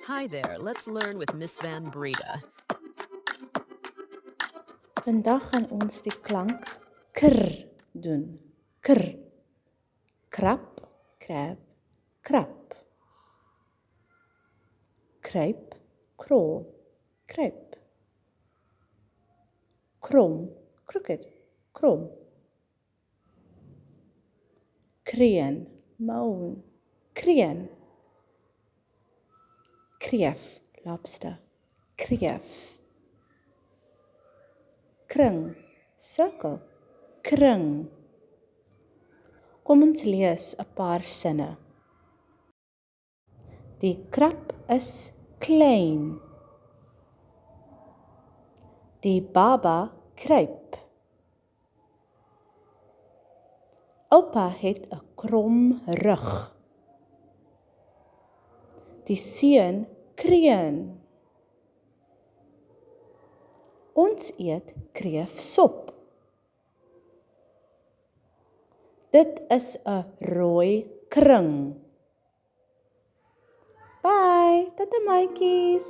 Hi there, let's learn with Miss Van Breda. Vandag gaan ons die klank kr doen. Kr. Krap, krab, krap. Kruip, krol, kruip. Krom, crooked, krom. Kreën, moan, kreën. Kreef, lobster, kreef. Kring, circle, kring. Kom ons lees 'n paar sinne. Die krab is klein. Die baba kruip. Oupa het 'n krom rug. Die seun kreun. Ons eet kreefsop. Dit is 'n rooi kring. Bye, tata maatjies.